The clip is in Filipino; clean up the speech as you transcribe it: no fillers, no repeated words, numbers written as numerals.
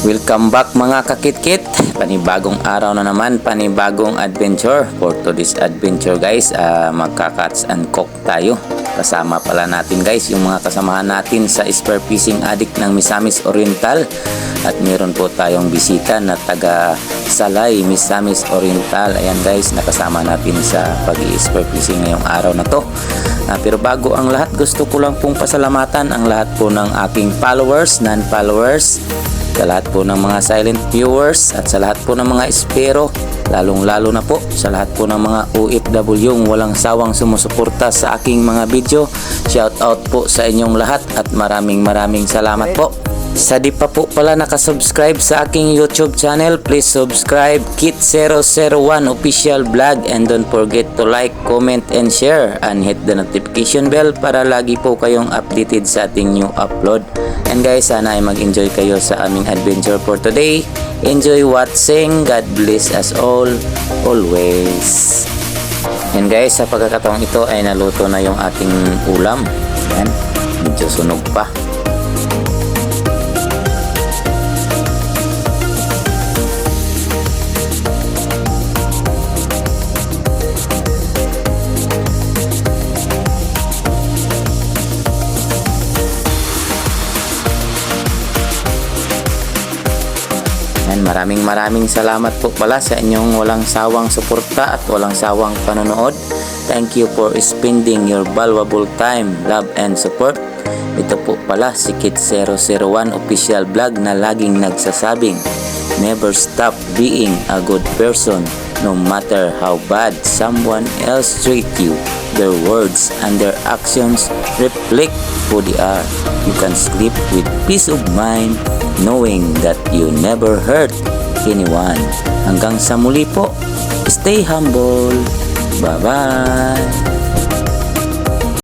Welcome back mga kakitkit. Panibagong araw na naman, panibagong adventure. For today's adventure guys, magka-catch and cook tayo. Kasama pala natin guys yung mga kasamahan natin sa spear fishing addict ng Misamis Oriental. At meron po tayong bisita na taga Salay, Misamis Oriental. Ayan guys, nakasama natin sa pag-i-spear fishing ngayong araw na to. Pero bago ang lahat, gusto ko lang pong pasalamatan ang lahat po ng aking followers, non-followers, sa lahat po ng mga silent viewers at sa lahat po ng mga espero, lalong-lalo na po sa lahat po ng mga OFW yung walang sawang sumusuporta sa aking mga video. Shout out po sa inyong lahat at maraming salamat po. Sa di pa po pala nakasubscribe sa aking YouTube channel, please subscribe Kit001 Official Vlog, and don't forget to like, comment, and share, and hit the notification bell para lagi po kayong updated sa ating new upload. And guys, sana ay mag-enjoy kayo sa aming adventure for today. Enjoy watching. God bless us all always. And guys, sa pagkakataong ito ay naluto na yung ating ulam. Yan, medyo sunog pa. Maraming salamat po pala sa inyong walang sawang suporta at walang sawang panonood. Thank you for spending your valuable time, love, and support. Ito po pala si Kit001 Official Vlog na laging nagsasabing, never stop being a good person no matter how bad someone else treat you. Their words and their actions reflect who they are. You can sleep with peace of mind knowing that you never hurt anyone. Hanggang sa muli po, stay humble. Bye-bye.